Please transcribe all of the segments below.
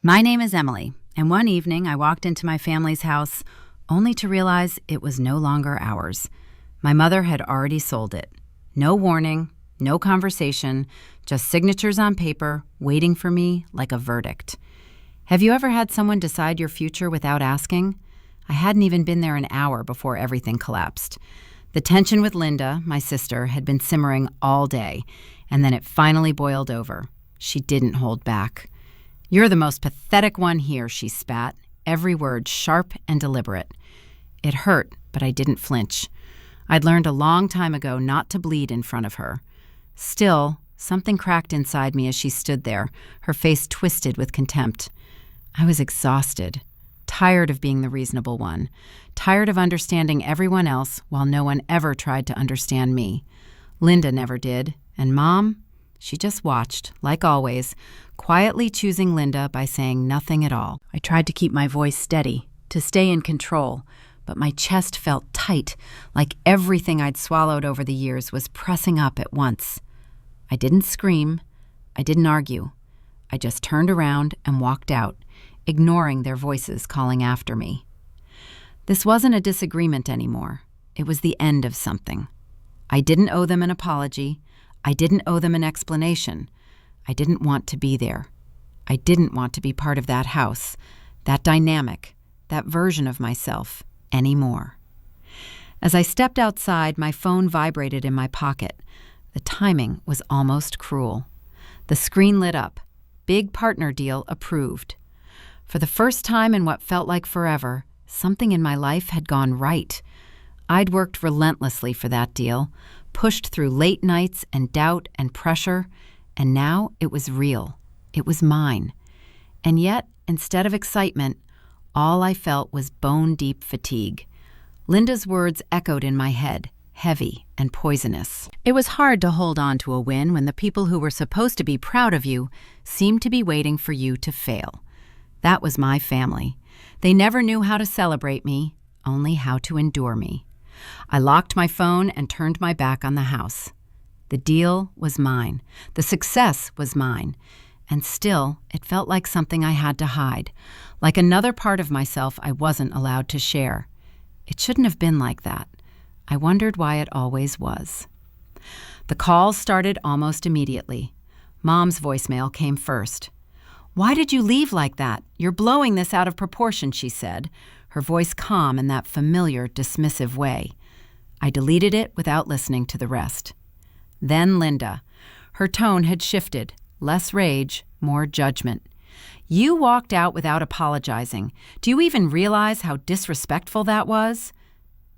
My name is Emily, and one evening I walked into my family's house only to realize it was no longer ours. My mother had already sold it. No warning, no conversation, just signatures on paper waiting for me like a verdict. Have you ever had someone decide your future without asking? I hadn't even been there an hour before everything collapsed. The tension with Linda, my sister, had been simmering all day, and then it finally boiled over. She didn't hold back. "You're the most pathetic one here," she spat, every word sharp and deliberate. It hurt, but I didn't flinch. I'd learned a long time ago not to bleed in front of her. Still, something cracked inside me as she stood there, her face twisted with contempt. I was exhausted, tired of being the reasonable one, tired of understanding everyone else while no one ever tried to understand me. Linda never did, and Mom? She just watched, like always, quietly choosing Linda by saying nothing at all. I tried to keep my voice steady, to stay in control, but my chest felt tight, like everything I'd swallowed over the years was pressing up at once. I didn't scream. I didn't argue. I just turned around and walked out, ignoring their voices calling after me. This wasn't a disagreement anymore. It was the end of something. I didn't owe them an apology. I didn't owe them an explanation. I didn't want to be there. I didn't want to be part of that house, that dynamic, that version of myself anymore. As I stepped outside, my phone vibrated in my pocket. The timing was almost cruel. The screen lit up. Big partner deal approved. For the first time in what felt like forever, something in my life had gone right. I'd worked relentlessly for that deal, pushed through late nights and doubt and pressure, and now it was real. It was mine. And yet, instead of excitement, all I felt was bone-deep fatigue. Linda's words echoed in my head, heavy and poisonous. It was hard to hold on to a win when the people who were supposed to be proud of you seemed to be waiting for you to fail. That was my family. They never knew how to celebrate me, only how to endure me. I locked my phone and turned my back on the house. The deal was mine. The success was mine. And still, it felt like something I had to hide, like another part of myself I wasn't allowed to share. It shouldn't have been like that. I wondered why it always was. The calls started almost immediately. Mom's voicemail came first. "Why did you leave like that? You're blowing this out of proportion," she said, her voice calm in that familiar, dismissive way. I deleted it without listening to the rest. Then Linda. Her tone had shifted. Less rage, more judgment. "You walked out without apologizing. Do you even realize how disrespectful that was?"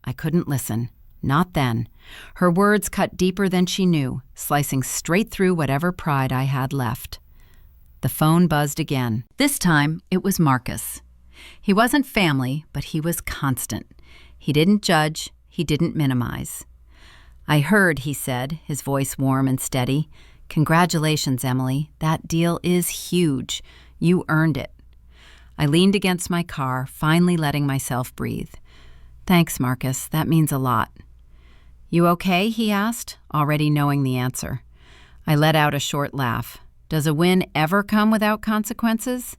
I couldn't listen. Not then. Her words cut deeper than she knew, slicing straight through whatever pride I had left. The phone buzzed again. This time, it was Marcus. He wasn't family, but he was constant. He didn't judge. He didn't minimize. "I heard," he said, his voice warm and steady. "Congratulations, Emily. That deal is huge. You earned it." I leaned against my car, finally letting myself breathe. "Thanks, Marcus. That means a lot." "You okay?" he asked, already knowing the answer. I let out a short laugh. "Does a win ever come without consequences?"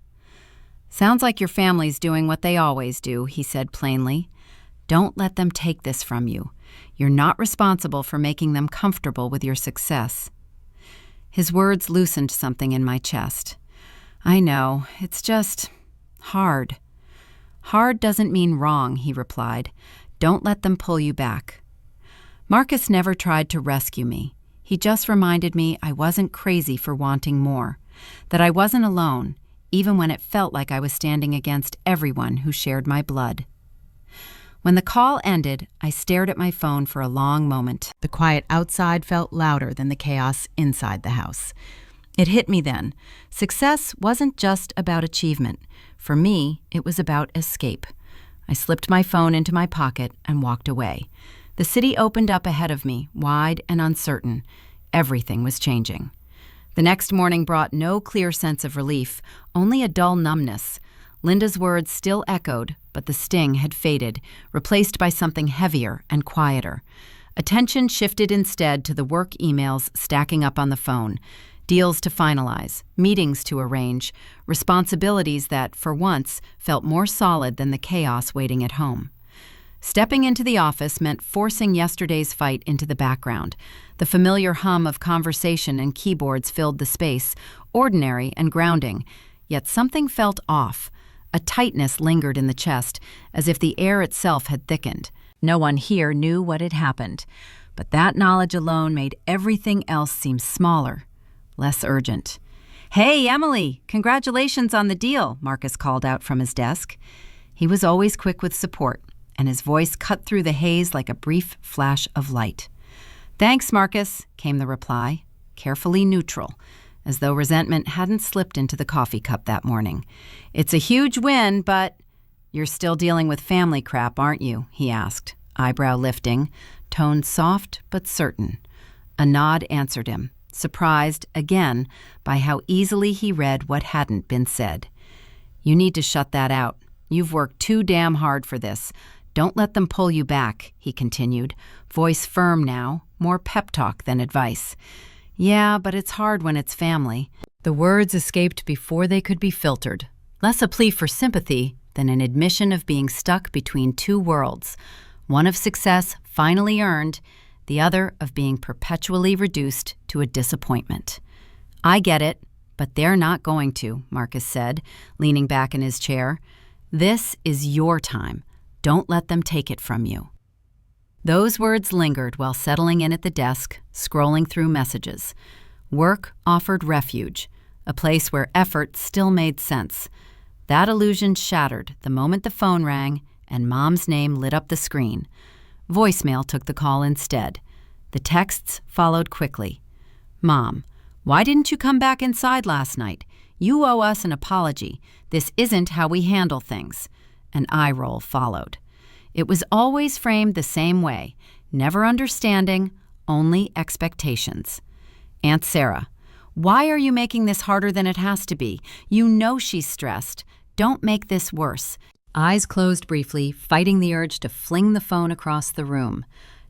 "Sounds like your family's doing what they always do," he said plainly. "Don't let them take this from you. You're not responsible for making them comfortable with your success." His words loosened something in my chest. "I know. It's just hard." "Hard doesn't mean wrong," he replied. "Don't let them pull you back." Marcus never tried to rescue me. He just reminded me I wasn't crazy for wanting more, that I wasn't alone, even when it felt like I was standing against everyone who shared my blood. When the call ended, I stared at my phone for a long moment. The quiet outside felt louder than the chaos inside the house. It hit me then. Success wasn't just about achievement. For me, it was about escape. I slipped my phone into my pocket and walked away. The city opened up ahead of me, wide and uncertain. Everything was changing. The next morning brought no clear sense of relief, only a dull numbness. Linda's words still echoed, but the sting had faded, replaced by something heavier and quieter. Attention shifted instead to the work emails stacking up on the phone. Deals to finalize, meetings to arrange, responsibilities that, for once, felt more solid than the chaos waiting at home. Stepping into the office meant forcing yesterday's fight into the background. The familiar hum of conversation and keyboards filled the space, ordinary and grounding. Yet something felt off. A tightness lingered in the chest, as if the air itself had thickened. No one here knew what had happened, but that knowledge alone made everything else seem smaller, less urgent. "Hey, Emily! Congratulations on the deal," Marcus called out from his desk. He was always quick with support, and his voice cut through the haze like a brief flash of light. "Thanks, Marcus," came the reply, carefully neutral, as though resentment hadn't slipped into the coffee cup that morning. "It's a huge win, but—" "You're still dealing with family crap, aren't you?" he asked, eyebrow lifting, tone soft but certain. A nod answered him, surprised, again, by how easily he read what hadn't been said. "You need to shut that out. You've worked too damn hard for this. Don't let them pull you back," he continued, voice firm now, more pep talk than advice. "Yeah, but it's hard when it's family." The words escaped before they could be filtered, less a plea for sympathy than an admission of being stuck between two worlds, one of success finally earned, the other of being perpetually reduced to a disappointment. "I get it, but they're not going to," Marcus said, leaning back in his chair. "This is your time. Don't let them take it from you." Those words lingered while settling in at the desk, scrolling through messages. Work offered refuge, a place where effort still made sense. That illusion shattered the moment the phone rang and Mom's name lit up the screen. Voicemail took the call instead. The texts followed quickly. "Mom, why didn't you come back inside last night? You owe us an apology. This isn't how we handle things." An eye roll followed. It was always framed the same way, never understanding, only expectations. "Aunt Sarah, why are you making this harder than it has to be? You know she's stressed. Don't make this worse." Eyes closed briefly, fighting the urge to fling the phone across the room.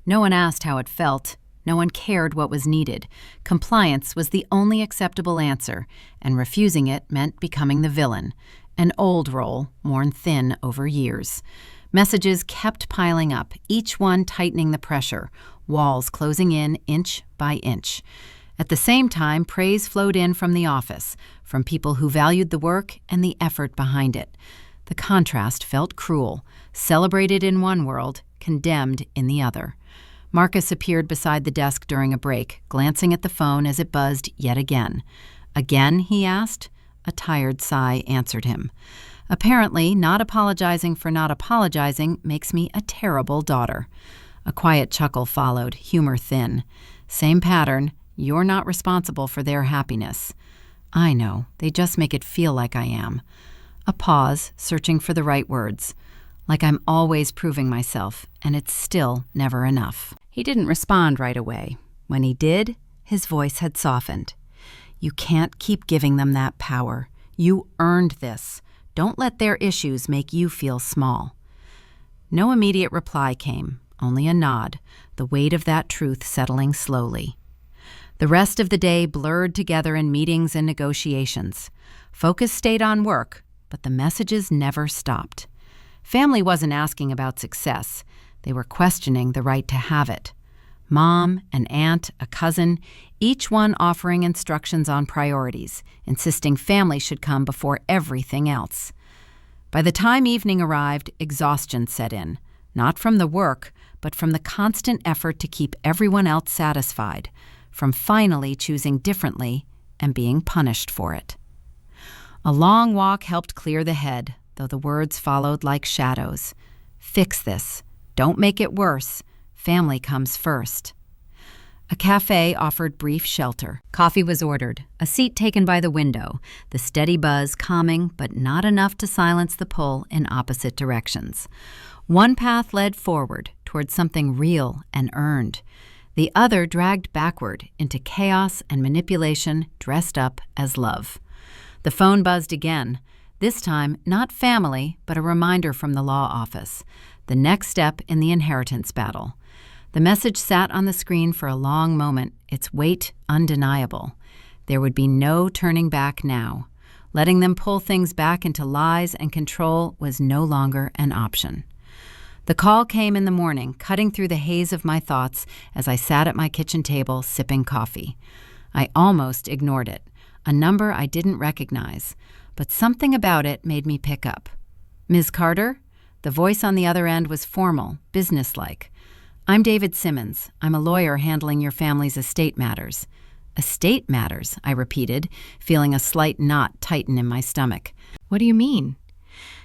No one asked how it felt. No one cared what was needed. Compliance was the only acceptable answer, and refusing it meant becoming the villain. An old role, worn thin over years. Messages kept piling up, each one tightening the pressure, walls closing in inch by inch. At the same time, praise flowed in from the office, from people who valued the work and the effort behind it. The contrast felt cruel, celebrated in one world, condemned in the other. Marcus appeared beside the desk during a break, glancing at the phone as it buzzed yet again. "Again?" he asked. A tired sigh answered him. "Apparently, not apologizing for not apologizing makes me a terrible daughter." A quiet chuckle followed, humor thin. "Same pattern. You're not responsible for their happiness." "I know. They just make it feel like I am." A pause, searching for the right words. "Like I'm always proving myself, and it's still never enough." He didn't respond right away. When he did, his voice had softened. "You can't keep giving them that power. You earned this. Don't let their issues make you feel small." No immediate reply came, only a nod, the weight of that truth settling slowly. The rest of the day blurred together in meetings and negotiations. Focus stayed on work, but the messages never stopped. Family wasn't asking about success. They were questioning the right to have it. Mom, an aunt, a cousin, each one offering instructions on priorities, insisting family should come before everything else. By the time evening arrived, exhaustion set in, not from the work, but from the constant effort to keep everyone else satisfied, from finally choosing differently and being punished for it. A long walk helped clear the head, though the words followed like shadows. "Fix this. Don't make it worse. Family comes first." A cafe offered brief shelter. Coffee was ordered, a seat taken by the window, the steady buzz calming but not enough to silence the pull in opposite directions. One path led forward toward something real and earned. The other dragged backward into chaos and manipulation dressed up as love. The phone buzzed again, this time not family, but a reminder from the law office, the next step in the inheritance battle. The message sat on the screen for a long moment, its weight undeniable. There would be no turning back now. Letting them pull things back into lies and control was no longer an option. The call came in the morning, cutting through the haze of my thoughts as I sat at my kitchen table sipping coffee. I almost ignored it, a number I didn't recognize, but something about it made me pick up. "Ms. Carter?" The voice on the other end was formal, businesslike. "I'm David Simmons. I'm a lawyer handling your family's estate matters." "Estate matters," I repeated, feeling a slight knot tighten in my stomach. "What do you mean?"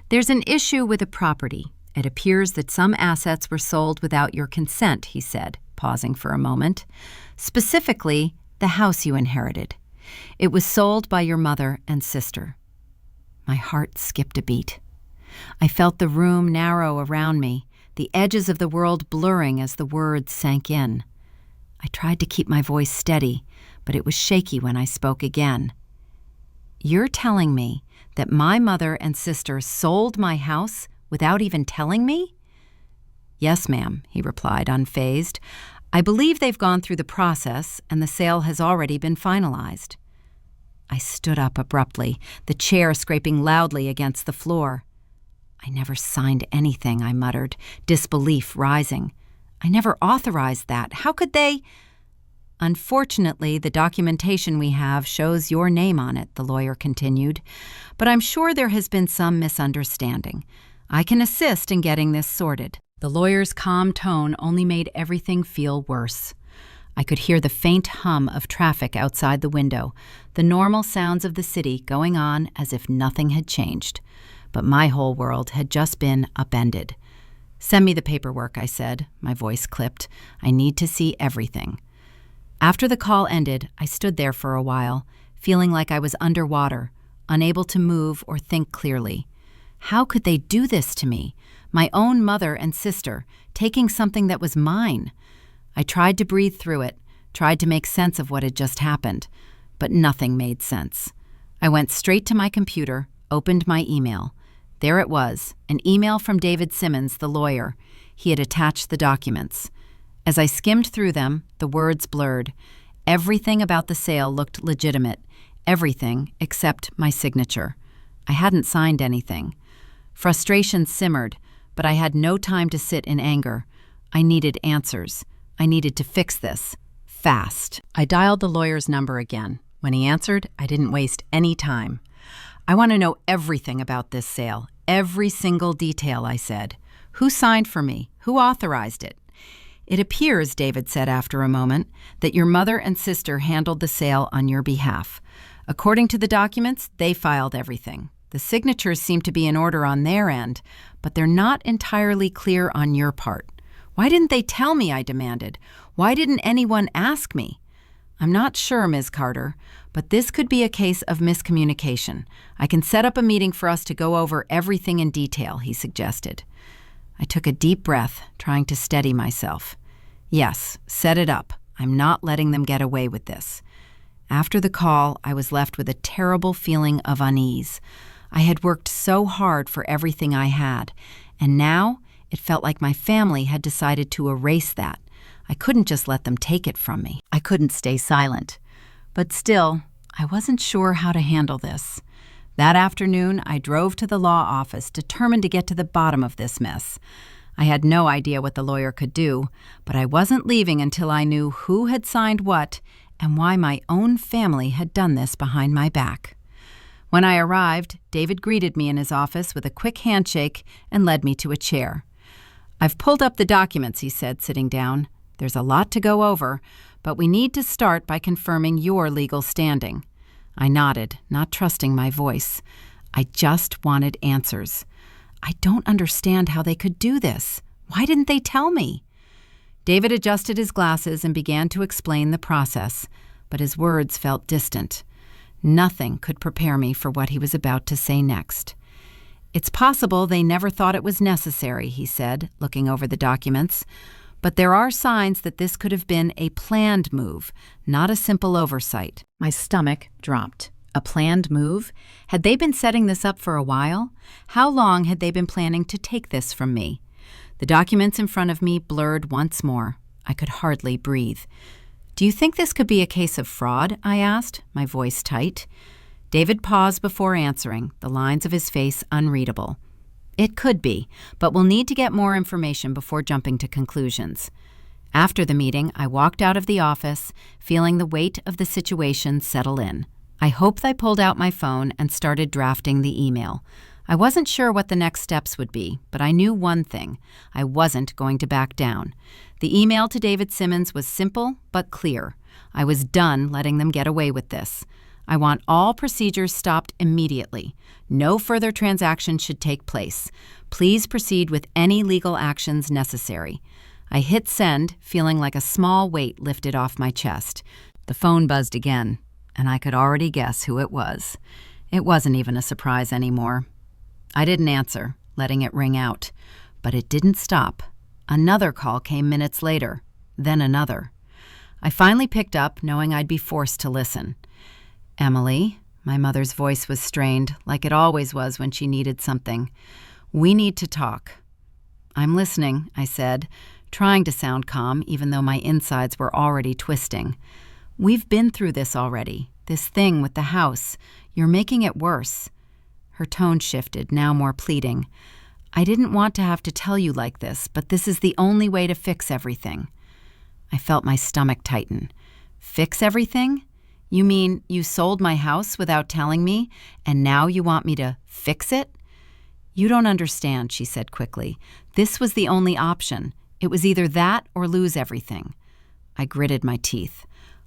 "There's an issue with a property. It appears that some assets were sold without your consent," he said, pausing for a moment. "Specifically, the house you inherited. It was sold by your mother and sister." My heart skipped a beat. I felt the room narrow around me, the edges of the world blurring as the words sank in. I tried to keep my voice steady, but it was shaky when I spoke again. "You're telling me that my mother and sister sold my house without even telling me?" "Yes, ma'am," he replied, unfazed. "I believe they've gone through the process, and the sale has already been finalized." I stood up abruptly, the chair scraping loudly against the floor. "I never signed anything," I muttered, disbelief rising. "I never authorized that. How could they—" "Unfortunately, the documentation we have shows your name on it," the lawyer continued, "but I'm sure there has been some misunderstanding. I can assist in getting this sorted." The lawyer's calm tone only made everything feel worse. I could hear the faint hum of traffic outside the window, the normal sounds of the city going on as if nothing had changed. But my whole world had just been upended. "Send me the paperwork," I said, my voice clipped. "I need to see everything." After the call ended, I stood there for a while, feeling like I was underwater, unable to move or think clearly. How could they do this to me? My own mother and sister, taking something that was mine. I tried to breathe through it, tried to make sense of what had just happened, but nothing made sense. I went straight to my computer, opened my email. There it was, an email from David Simmons, the lawyer. He had attached the documents. As I skimmed through them, the words blurred. Everything about the sale looked legitimate, everything except my signature. I hadn't signed anything. Frustration simmered, but I had no time to sit in anger. I needed answers. I needed to fix this. Fast. I dialed the lawyer's number again. When he answered, I didn't waste any time. "I want to know everything about this sale. Every single detail," I said. "Who signed for me? Who authorized it?" "It appears," David said after a moment, "that your mother and sister handled the sale on your behalf. According to the documents, they filed everything. The signatures seem to be in order on their end, but they're not entirely clear on your part. Why didn't they tell me?" I demanded. "Why didn't anyone ask me?" "I'm not sure, Ms. Carter, but this could be a case of miscommunication. I can set up a meeting for us to go over everything in detail," he suggested. I took a deep breath, trying to steady myself. "Yes, set it up. I'm not letting them get away with this." After the call, I was left with a terrible feeling of unease. I had worked so hard for everything I had, and now it felt like my family had decided to erase that. I couldn't just let them take it from me. I couldn't stay silent. But still, I wasn't sure how to handle this. That afternoon, I drove to the law office, determined to get to the bottom of this mess. I had no idea what the lawyer could do, but I wasn't leaving until I knew who had signed what and why my own family had done this behind my back. When I arrived, David greeted me in his office with a quick handshake and led me to a chair. "I've pulled up the documents," he said, sitting down. "There's a lot to go over, but we need to start by confirming your legal standing." I nodded, not trusting my voice. I just wanted answers. I don't understand how they could do this. Why didn't they tell me? David adjusted his glasses and began to explain the process, but his words felt distant. Nothing could prepare me for what he was about to say next. "It's possible they never thought it was necessary," he said, looking over the documents. "But there are signs that this could have been a planned move, not a simple oversight." My stomach dropped. A planned move? Had they been setting this up for a while? How long had they been planning to take this from me? The documents in front of me blurred once more. I could hardly breathe. "Do you think this could be a case of fraud?" I asked, my voice tight. David paused before answering, the lines of his face unreadable. "It could be, but we'll need to get more information before jumping to conclusions." After the meeting, I walked out of the office, feeling the weight of the situation settle in. I hoped I pulled out my phone and started drafting the email. I wasn't sure what the next steps would be, but I knew one thing: I wasn't going to back down. The email to David Simmons was simple but clear. I was done letting them get away with this. I want all procedures stopped immediately. No further transactions should take place. Please proceed with any legal actions necessary. I hit send, feeling like a small weight lifted off my chest. The phone buzzed again, and I could already guess who it was. It wasn't even a surprise anymore. I didn't answer, letting it ring out. But it didn't stop. Another call came minutes later, then another. I finally picked up, knowing I'd be forced to listen. "Emily," my mother's voice was strained, like it always was when she needed something. "We need to talk." "I'm listening," I said, trying to sound calm even though my insides were already twisting. "We've been through this already, this thing with the house. You're making it worse." Her tone shifted, now more pleading. "I didn't want to have to tell you like this, but this is the only way to fix everything." I felt my stomach tighten. "Fix everything? You mean you sold my house without telling me, and now you want me to fix it?" "You don't understand," she said quickly. "This was the only option. It was either that or lose everything." I gritted my teeth.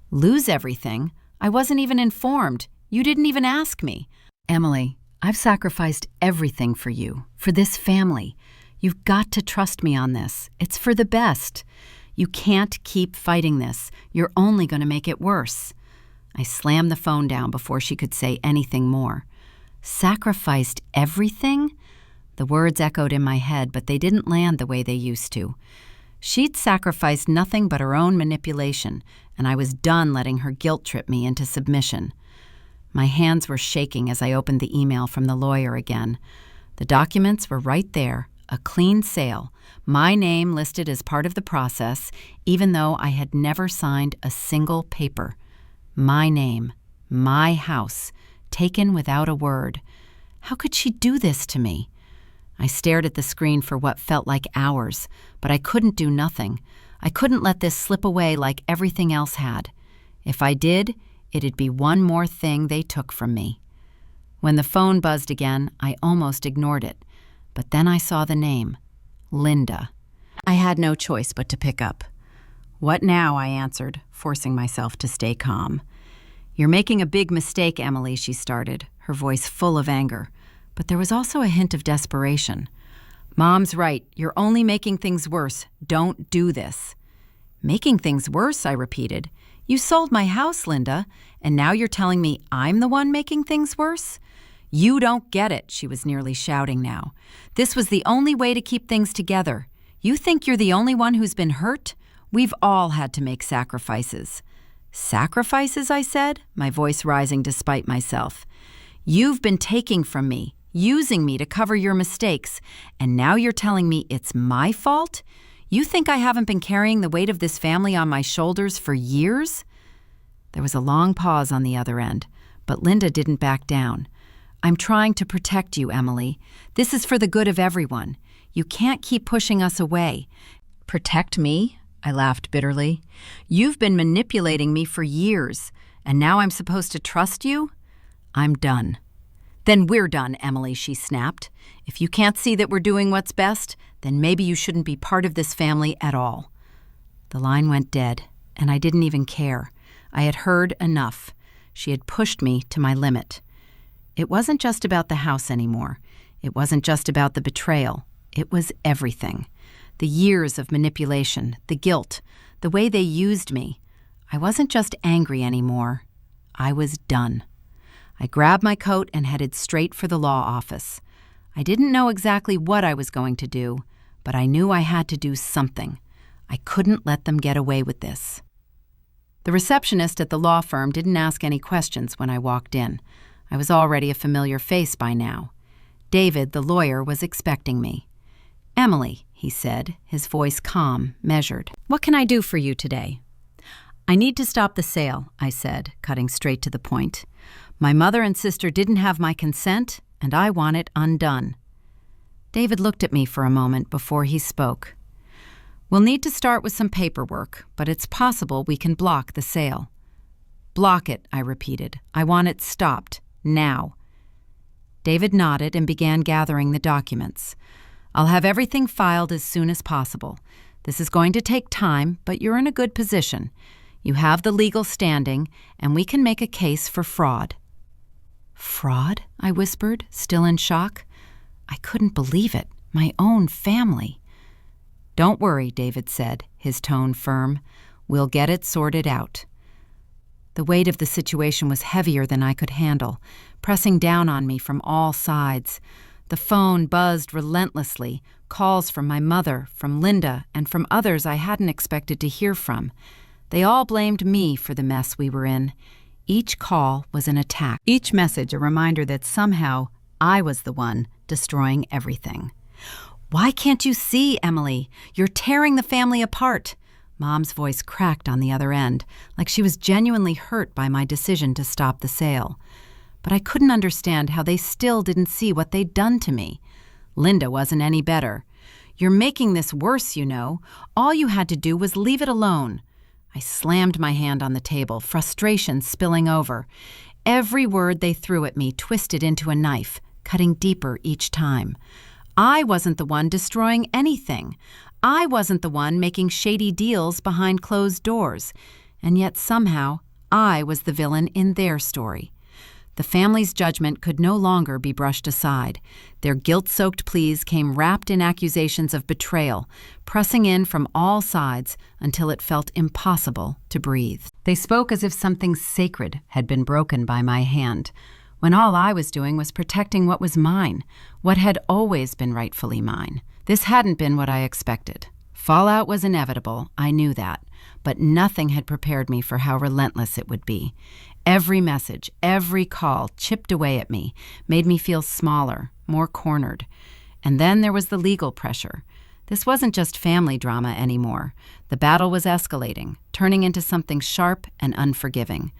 "Lose everything? I wasn't even informed. You didn't even ask me." "Emily, I've sacrificed everything for you, for this family. You've got to trust me on this. It's for the best. You can't keep fighting this. You're only going to make it worse." I slammed the phone down before she could say anything more. Sacrificed everything? The words echoed in my head, but they didn't land the way they used to. She'd sacrificed nothing but her own manipulation, and I was done letting her guilt trip me into submission. My hands were shaking as I opened the email from the lawyer again. The documents were right there, a clean sale, my name listed as part of the process, even though I had never signed a single paper. My name, my house, taken without a word. How could she do this to me? I stared at the screen for what felt like hours, but I couldn't do nothing. I couldn't let this slip away like everything else had. If I did, it'd be one more thing they took from me. When the phone buzzed again, I almost ignored it. But then I saw the name, Linda. I had no choice but to pick up. "What now?" I answered, forcing myself to stay calm. "You're making a big mistake, Emily," she started, her voice full of anger. But there was also a hint of desperation. "Mom's right. You're only making things worse. Don't do this." "Making things worse?" I repeated. "You sold my house, Linda, and now you're telling me I'm the one making things worse?" "You don't get it," she was nearly shouting now. "This was the only way to keep things together. You think you're the only one who's been hurt? We've all had to make sacrifices." "Sacrifices?" I said, my voice rising despite myself. "You've been taking from me, using me to cover your mistakes, and now you're telling me it's my fault? You think I haven't been carrying the weight of this family on my shoulders for years?" There was a long pause on the other end, but Linda didn't back down. "I'm trying to protect you, Emily. This is for the good of everyone. You can't keep pushing us away." "Protect me?" I laughed bitterly. "You've been manipulating me for years, and now I'm supposed to trust you? I'm done." "Then we're done, Emily," she snapped. "If you can't see that we're doing what's best, then maybe you shouldn't be part of this family at all." The line went dead, and I didn't even care. I had heard enough. She had pushed me to my limit. It wasn't just about the house anymore. It wasn't just about the betrayal. It was everything. The years of manipulation, the guilt, the way they used me. I wasn't just angry anymore. I was done. I grabbed my coat and headed straight for the law office. I didn't know exactly what I was going to do, but I knew I had to do something. I couldn't let them get away with this. The receptionist at the law firm didn't ask any questions when I walked in. I was already a familiar face by now. David, the lawyer, was expecting me. "Emily," he said, his voice calm, measured. "What can I do for you today?" I need to stop the sale, I said, cutting straight to the point. My mother and sister didn't have my consent, and I want it undone. David looked at me for a moment before he spoke. We'll need to start with some paperwork, but it's possible we can block the sale. Block it, I repeated. I want it stopped, now. David nodded and began gathering the documents. I'll have everything filed as soon as possible. This is going to take time, but you're in a good position. You have the legal standing, and we can make a case for fraud. Fraud? I whispered, still in shock. I couldn't believe it. My own family. Don't worry, David said, his tone firm. We'll get it sorted out. The weight of the situation was heavier than I could handle, pressing down on me from all sides. The phone buzzed relentlessly, calls from my mother, from Linda, and from others I hadn't expected to hear from. They all blamed me for the mess we were in. Each call was an attack, each message a reminder that somehow I was the one destroying everything. Why can't you see, Emily? You're tearing the family apart. Mom's voice cracked on the other end, like she was genuinely hurt by my decision to stop the sale. But I couldn't understand how they still didn't see what they'd done to me. Linda wasn't any better. You're making this worse, you know. All you had to do was leave it alone. I slammed my hand on the table, frustration spilling over. Every word they threw at me twisted into a knife, cutting deeper each time. I wasn't the one destroying anything. I wasn't the one making shady deals behind closed doors. And yet somehow, I was the villain in their story. The family's judgment could no longer be brushed aside. Their guilt-soaked pleas came wrapped in accusations of betrayal, pressing in from all sides until it felt impossible to breathe. They spoke as if something sacred had been broken by my hand, when all I was doing was protecting what was mine, what had always been rightfully mine. This hadn't been what I expected. Fallout was inevitable, I knew that, but nothing had prepared me for how relentless it would be. Every message, every call chipped away at me, made me feel smaller, more cornered. And then there was the legal pressure. This wasn't just family drama anymore. The battle was escalating, turning into something sharp and unforgiving.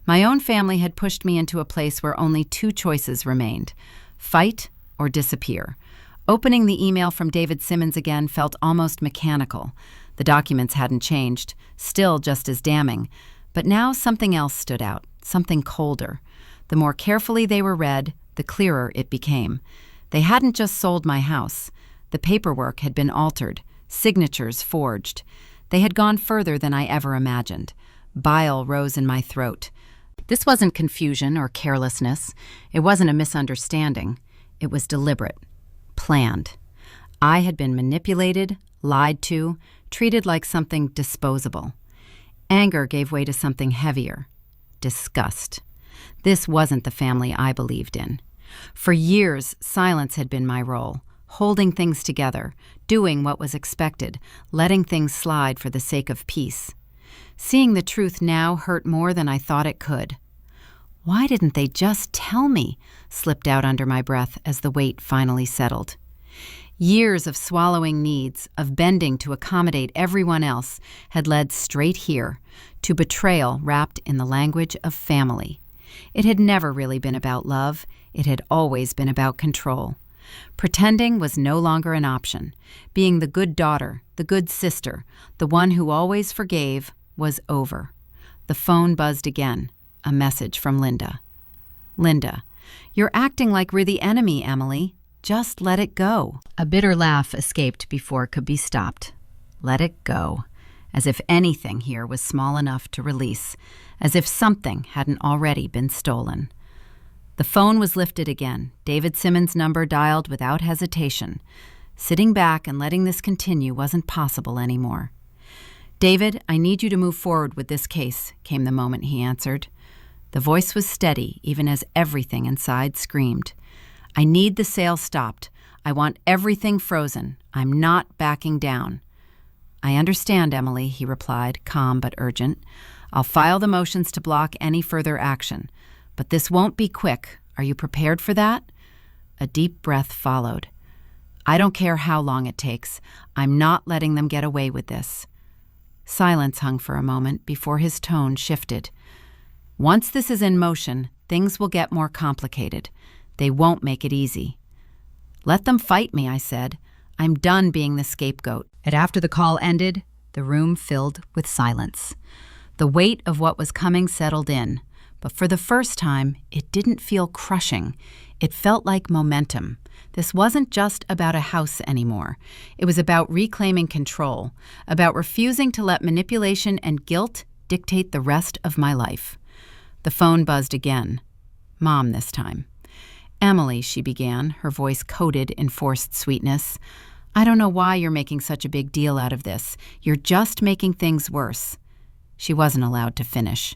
My own family had pushed me into a place where only two choices remained: fight or disappear. Opening the email from David Simmons again felt almost mechanical. The documents hadn't changed, still just as damning. But now something else stood out, something colder. The more carefully they were read, the clearer it became. They hadn't just sold my house. The paperwork had been altered, signatures forged. They had gone further than I ever imagined. Bile rose in my throat. This wasn't confusion or carelessness. It wasn't a misunderstanding. It was deliberate, planned. I had been manipulated, lied to, treated like something disposable. Anger gave way to something heavier: disgust. This wasn't the family I believed in. For years, silence had been my role, holding things together, doing what was expected, letting things slide for the sake of peace. Seeing the truth now hurt more than I thought it could. Why didn't they just tell me? Slipped out under my breath as the weight finally settled. Years of swallowing needs, of bending to accommodate everyone else, had led straight here, to betrayal wrapped in the language of family. It had never really been about love. It had always been about control. Pretending was no longer an option. Being the good daughter, the good sister, the one who always forgave, was over. The phone buzzed again. A message from Linda. Linda, you're acting like we're the enemy, Emily. Just let it go. A bitter laugh escaped before it could be stopped. Let it go. As if anything here was small enough to release. As if something hadn't already been stolen. The phone was lifted again. David Simmons' number dialed without hesitation. Sitting back and letting this continue wasn't possible anymore. David, I need you to move forward with this case, came the moment he answered. The voice was steady, even as everything inside screamed. I need the sale stopped. I want everything frozen. I'm not backing down. I understand, Emily, he replied, calm but urgent. I'll file the motions to block any further action. But this won't be quick. Are you prepared for that? A deep breath followed. I don't care how long it takes. I'm not letting them get away with this. Silence hung for a moment before his tone shifted. Once this is in motion, things will get more complicated. They won't make it easy. Let them fight me, I said. I'm done being the scapegoat. And after the call ended, the room filled with silence. The weight of what was coming settled in, but for the first time, it didn't feel crushing. It felt like momentum. This wasn't just about a house anymore. It was about reclaiming control, about refusing to let manipulation and guilt dictate the rest of my life. The phone buzzed again. Mom this time. Emily, she began, her voice coated in forced sweetness. I don't know why you're making such a big deal out of this. You're just making things worse. She wasn't allowed to finish.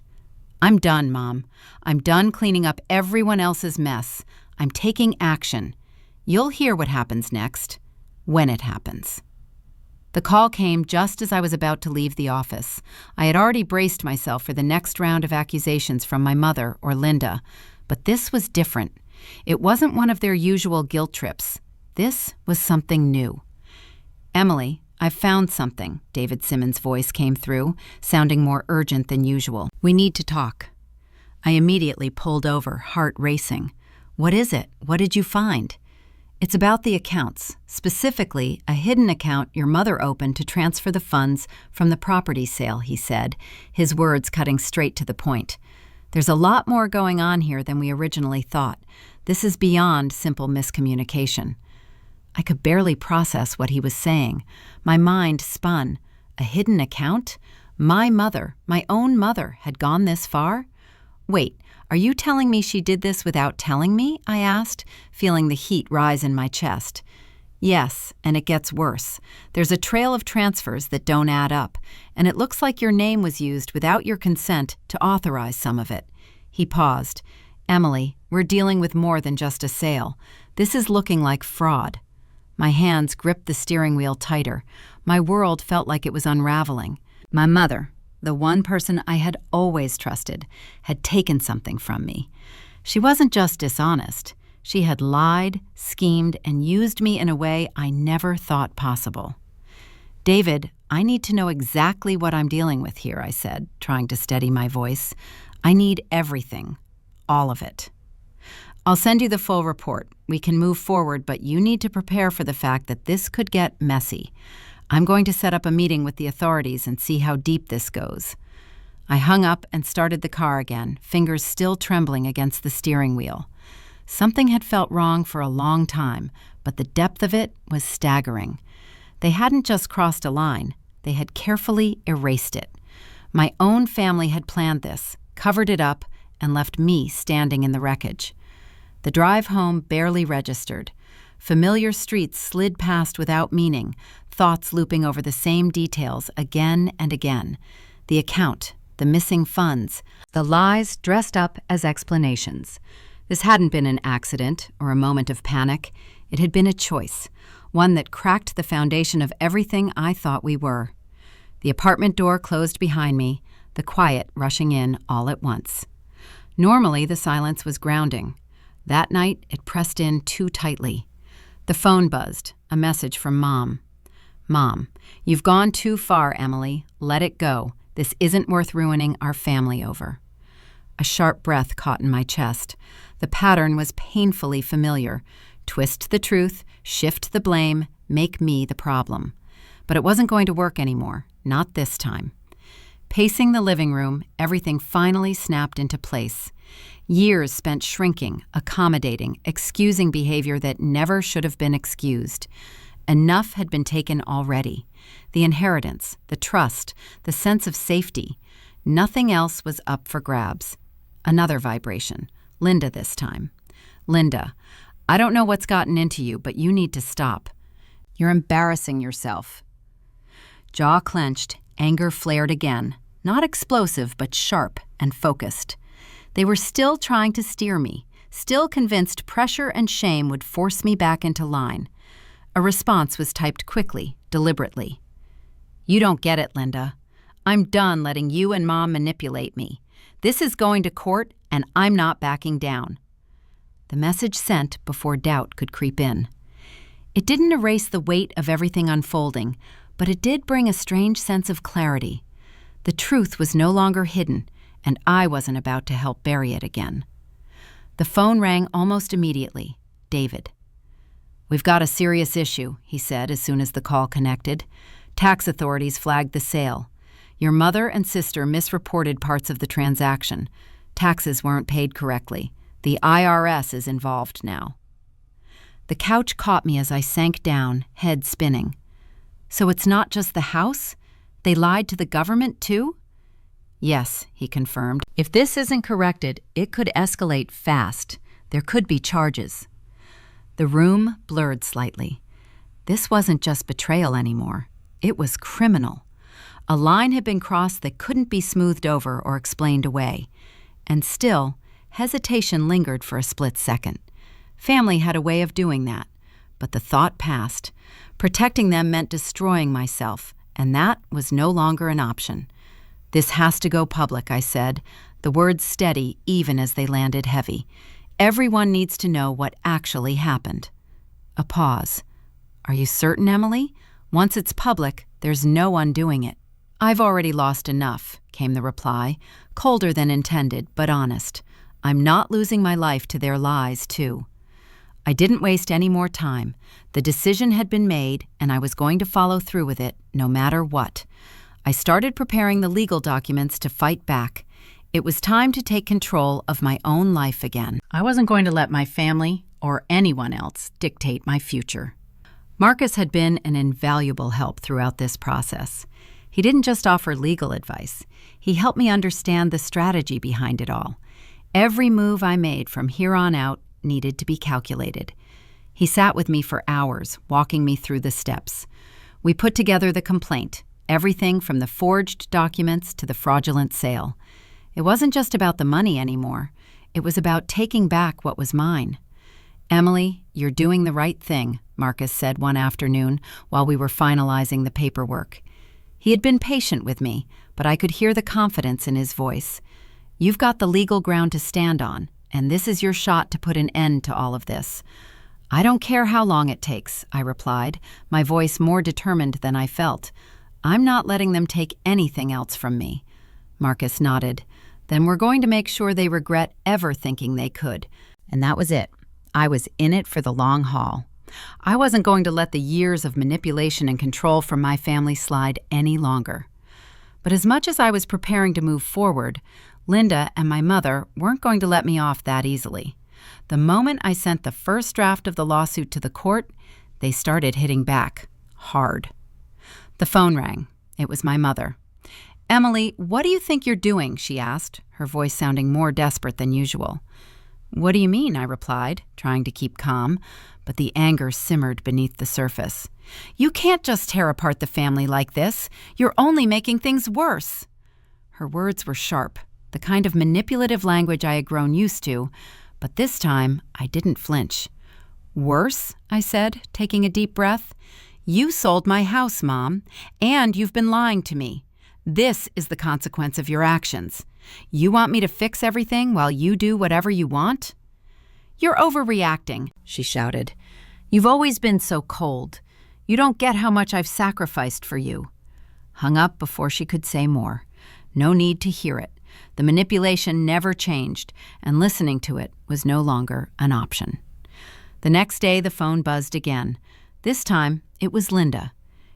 I'm done, Mom. I'm done cleaning up everyone else's mess. I'm taking action. You'll hear what happens next, when it happens. The call came just as I was about to leave the office. I had already braced myself for the next round of accusations from my mother or Linda, but this was different. It wasn't one of their usual guilt trips. This was something new. Emily, I've found something, David Simmons' voice came through, sounding more urgent than usual. We need to talk. I immediately pulled over, heart racing. What is it? What did you find? It's about the accounts, specifically a hidden account your mother opened to transfer the funds from the property sale, he said, his words cutting straight to the point. There's a lot more going on here than we originally thought. This is beyond simple miscommunication. I could barely process what he was saying. My mind spun. A hidden account? My mother, my own mother, had gone this far? Wait, are you telling me she did this without telling me? I asked, feeling the heat rise in my chest. Yes, and it gets worse. There's a trail of transfers that don't add up, and it looks like your name was used without your consent to authorize some of it. He paused. Emily, we're dealing with more than just a sale. This is looking like fraud. My hands gripped the steering wheel tighter. My world felt like it was unraveling. My mother, the one person I had always trusted, had taken something from me. She wasn't just dishonest. She had lied, schemed, and used me in a way I never thought possible. David, I need to know exactly what I'm dealing with here, I said, trying to steady my voice. I need everything. All of it. I'll send you the full report. We can move forward, but you need to prepare for the fact that this could get messy. I'm going to set up a meeting with the authorities and see how deep this goes. I hung up and started the car again, fingers still trembling against the steering wheel. Something had felt wrong for a long time, but the depth of it was staggering. They hadn't just crossed a line, they had carefully erased it. My own family had planned this, covered it up, and left me standing in the wreckage. The drive home barely registered. Familiar streets slid past without meaning, thoughts looping over the same details again and again. The account, the missing funds, the lies dressed up as explanations. This hadn't been an accident or a moment of panic. It had been a choice, one that cracked the foundation of everything I thought we were. The apartment door closed behind me, the quiet rushing in all at once. Normally, the silence was grounding. That night, it pressed in too tightly. The phone buzzed, a message from Mom. Mom, you've gone too far, Emily. Let it go. This isn't worth ruining our family over. A sharp breath caught in my chest. The pattern was painfully familiar. Twist the truth, shift the blame, make me the problem. But it wasn't going to work anymore, not this time. Pacing the living room, everything finally snapped into place. Years spent shrinking, accommodating, excusing behavior that never should have been excused. Enough had been taken already. The inheritance, the trust, the sense of safety. Nothing else was up for grabs. Another vibration. Linda this time. Linda, I don't know what's gotten into you, but you need to stop. You're embarrassing yourself. Jaw clenched, anger flared again. Not explosive, but sharp and focused. They were still trying to steer me, still convinced pressure and shame would force me back into line. A response was typed quickly, deliberately. You don't get it, Linda. I'm done letting you and Mom manipulate me. This is going to court, and I'm not backing down. The message sent before doubt could creep in. It didn't erase the weight of everything unfolding, but it did bring a strange sense of clarity. The truth was no longer hidden, and I wasn't about to help bury it again. The phone rang almost immediately. David. "We've got a serious issue," he said as soon as the call connected. "Tax authorities flagged the sale. Your mother and sister misreported parts of the transaction. Taxes weren't paid correctly. The IRS is involved now." The couch caught me as I sank down, head spinning. "So it's not just the house? They lied to the government too?" "Yes," he confirmed. "If this isn't corrected, it could escalate fast. There could be charges." The room blurred slightly. This wasn't just betrayal anymore. It was criminal. A line had been crossed that couldn't be smoothed over or explained away. And still, hesitation lingered for a split second. Family had a way of doing that. But the thought passed. Protecting them meant destroying myself, and that was no longer an option. "This has to go public," I said, the words steady even as they landed heavy. "Everyone needs to know what actually happened." A pause. "Are you certain, Emily? Once it's public, there's no undoing it." "I've already lost enough," came the reply, colder than intended, but honest. "I'm not losing my life to their lies, too." I didn't waste any more time. The decision had been made, and I was going to follow through with it, no matter what. I started preparing the legal documents to fight back. It was time to take control of my own life again. I wasn't going to let my family, or anyone else, dictate my future. Marcus had been an invaluable help throughout this process. He didn't just offer legal advice. He helped me understand the strategy behind it all. Every move I made from here on out needed to be calculated. He sat with me for hours, walking me through the steps. We put together the complaint, everything from the forged documents to the fraudulent sale. It wasn't just about the money anymore. It was about taking back what was mine. "Emily, you're doing the right thing," Marcus said one afternoon while we were finalizing the paperwork. He had been patient with me, but I could hear the confidence in his voice. "You've got the legal ground to stand on, and this is your shot to put an end to all of this." "I don't care how long it takes," I replied, my voice more determined than I felt. "I'm not letting them take anything else from me." Marcus nodded. "Then we're going to make sure they regret ever thinking they could." And that was it. I was in it for the long haul. I wasn't going to let the years of manipulation and control from my family slide any longer. But as much as I was preparing to move forward, Linda and my mother weren't going to let me off that easily. The moment I sent the first draft of the lawsuit to the court, they started hitting back, hard. The phone rang. It was my mother. "Emily, what do you think you're doing?" she asked, her voice sounding more desperate than usual. "What do you mean?" I replied, trying to keep calm, but the anger simmered beneath the surface. "You can't just tear apart the family like this. You're only making things worse." Her words were sharp, the kind of manipulative language I had grown used to, but this time I didn't flinch. "Worse?" I said, taking a deep breath. "You sold my house, Mom, and you've been lying to me. This is the consequence of your actions. You want me to fix everything while you do whatever you want?" "You're overreacting," she shouted. "You've always been so cold. You don't get how much I've sacrificed for you." Hung up before she could say more. No need to hear it. The manipulation never changed, and listening to it was no longer an option. The next day, the phone buzzed again. This time, it was Linda.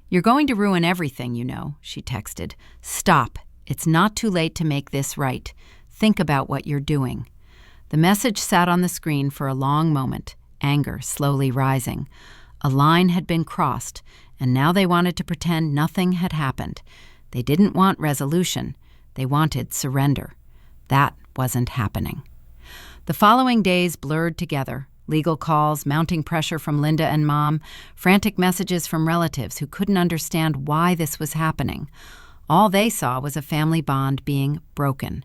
"You're going to ruin everything, you know," she texted. "Stop. It's not too late to make this right. Think about what you're doing." The message sat on the screen for a long moment, anger slowly rising. A line had been crossed, and now they wanted to pretend nothing had happened. They didn't want resolution. They wanted surrender. That wasn't happening. The following days blurred together. Legal calls, mounting pressure from Linda and Mom, frantic messages from relatives who couldn't understand why this was happening. All they saw was a family bond being broken.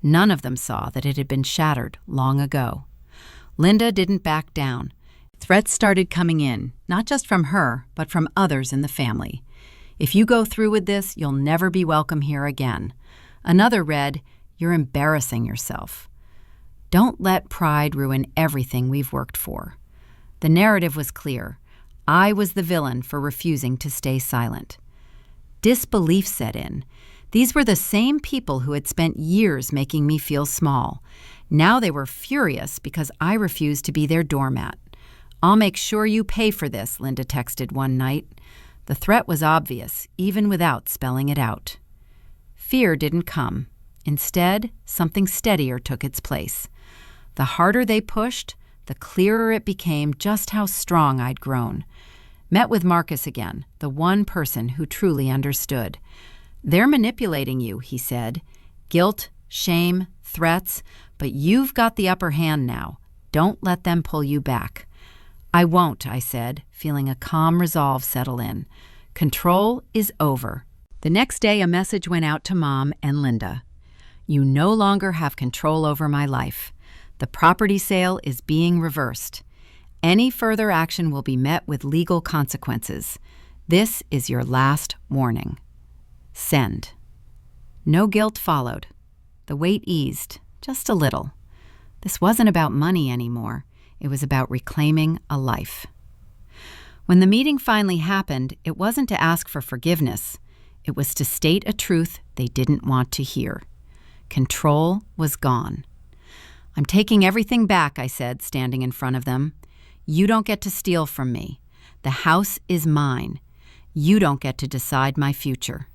None of them saw that it had been shattered long ago. Linda didn't back down. Threats started coming in, not just from her, but from others in the family. "If you go through with this, you'll never be welcome here again." Another read, "You're embarrassing yourself." Don't let pride ruin everything we've worked for. The narrative was clear. I was the villain for refusing to stay silent. Disbelief set in. These were the same people who had spent years making me feel small. Now they were furious because I refused to be their doormat. "I'll make sure you pay for this," Linda texted one night. The threat was obvious, even without spelling it out. Fear didn't come. Instead, something steadier took its place. The harder they pushed, the clearer it became just how strong I'd grown. Met with Marcus again, the one person who truly understood. "They're manipulating you," he said. "Guilt, shame, threats, but you've got the upper hand now. Don't let them pull you back." "I won't," I said, feeling a calm resolve settle in. Control is over. The next day, a message went out to Mom and Linda. "You no longer have control over my life. The property sale is being reversed. Any further action will be met with legal consequences. This is your last warning. Send." No guilt followed. The weight eased, just a little. This wasn't about money anymore. It was about reclaiming a life. When the meeting finally happened, it wasn't to ask for forgiveness. It was to state a truth they didn't want to hear. Control was gone. "I'm taking everything back," I said, standing in front of them. "You don't get to steal from me. The house is mine. You don't get to decide my future."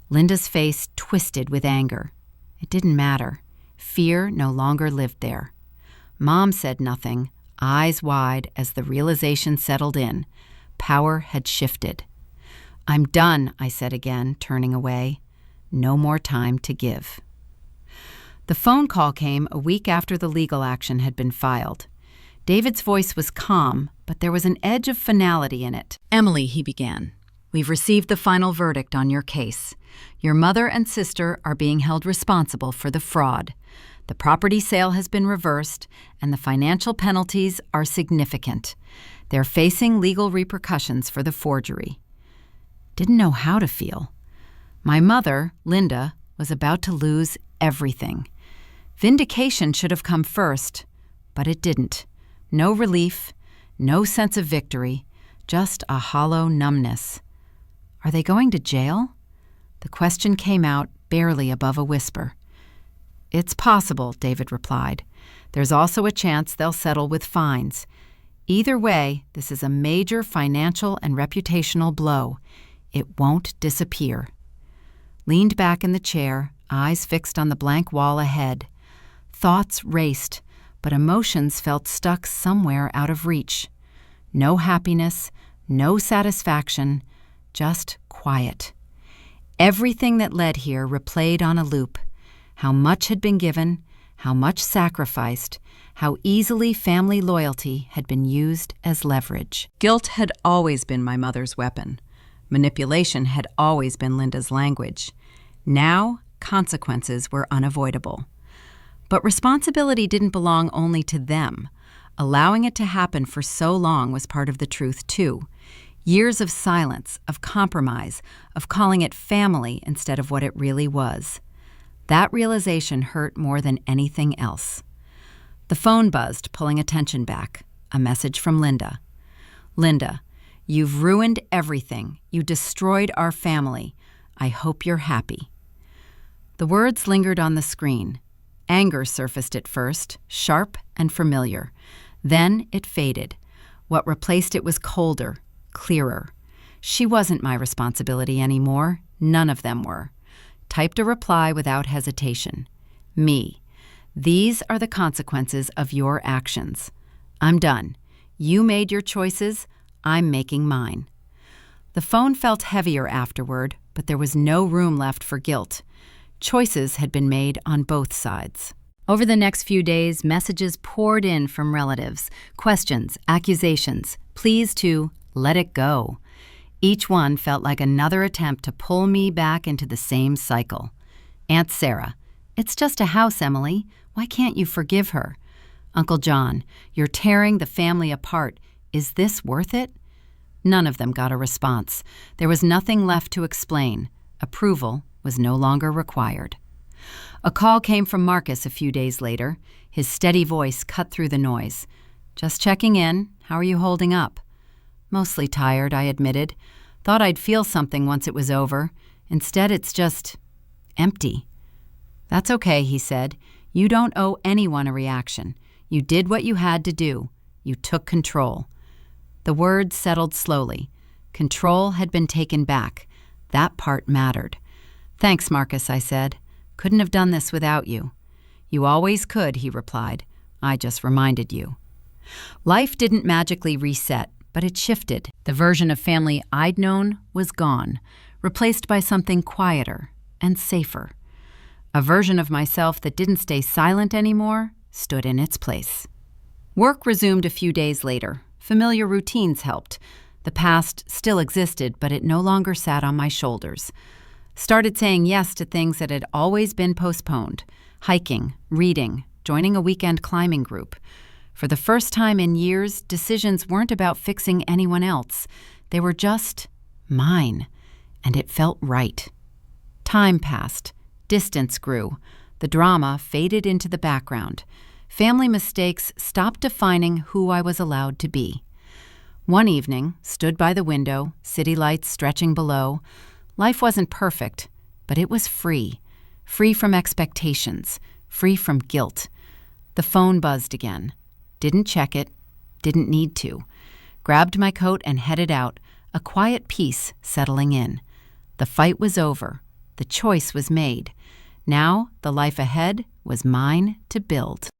Linda's face twisted with anger. It didn't matter. Fear no longer lived there. Mom said nothing, eyes wide as the realization settled in. Power had shifted. "I'm done," I said again, turning away. No more time to give. The phone call came a week after the legal action had been filed. David's voice was calm, but there was an edge of finality in it. "Emily," he began, "we've received the final verdict on your case. Your mother and sister are being held responsible for the fraud. The property sale has been reversed, and the financial penalties are significant. They're facing legal repercussions for the forgery." Didn't know how to feel. My mother, Linda, was about to lose everything. Vindication should have come first, but it didn't. No relief, no sense of victory, just a hollow numbness. "Are they going to jail?" The question came out barely above a whisper. "It's possible," David replied. "There's also a chance they'll settle with fines. Either way, this is a major financial and reputational blow. It won't disappear." Leaned back in the chair, eyes fixed on the blank wall ahead. Thoughts raced, but emotions felt stuck somewhere out of reach. No happiness, no satisfaction, just quiet. Everything that led here replayed on a loop. How much had been given, how much sacrificed, how easily family loyalty had been used as leverage. Guilt had always been my mother's weapon. Manipulation had always been Linda's language. Now, consequences were unavoidable. But responsibility didn't belong only to them. Allowing it to happen for so long was part of the truth, too. Years of silence, of compromise, of calling it family instead of what it really was. That realization hurt more than anything else. The phone buzzed, pulling attention back. A message from Linda. "Linda, you've ruined everything. You destroyed our family. I hope you're happy." The words lingered on the screen. Anger surfaced at first, sharp and familiar. Then it faded. What replaced it was colder, clearer. She wasn't my responsibility anymore. None of them were. Typed a reply without hesitation. "Me. These are the consequences of your actions. I'm done. You made your choices. I'm making mine." The phone felt heavier afterward, but there was no room left for guilt. Choices had been made on both sides. Over the next few days, messages poured in from relatives, questions, accusations, pleas to let it go. Each one felt like another attempt to pull me back into the same cycle. Aunt Sarah, "It's just a house, Emily. Why can't you forgive her?" Uncle John, "You're tearing the family apart. Is this worth it?" None of them got a response. There was nothing left to explain. Approval was no longer required. A call came from Marcus a few days later. His steady voice cut through the noise. "Just checking in. How are you holding up?" "Mostly tired," I admitted. Thought I'd feel something once it was over. Instead, it's just empty. That's okay, he said. You don't owe anyone a reaction. You did what you had to do. You took control. The words settled slowly. Control had been taken back. That part mattered. Thanks, Marcus, I said. Couldn't have done this without you. You always could, he replied. I just reminded you. Life didn't magically reset, but it shifted. The version of family I'd known was gone, replaced by something quieter and safer. A version of myself that didn't stay silent anymore stood in its place. Work resumed a few days later. Familiar routines helped. The past still existed, but it no longer sat on my shoulders. Started saying yes to things that had always been postponed. Hiking, reading, joining a weekend climbing group. For the first time in years, decisions weren't about fixing anyone else. They were just mine, and it felt right. Time passed. Distance grew. The drama faded into the background. Family mistakes stopped defining who I was allowed to be. One evening, stood by the window, city lights stretching below. Life wasn't perfect, but it was free. Free from expectations, free from guilt. The phone buzzed again. Didn't check it, didn't need to. Grabbed my coat and headed out, a quiet peace settling in. The fight was over. The choice was made. Now, the life ahead was mine to build.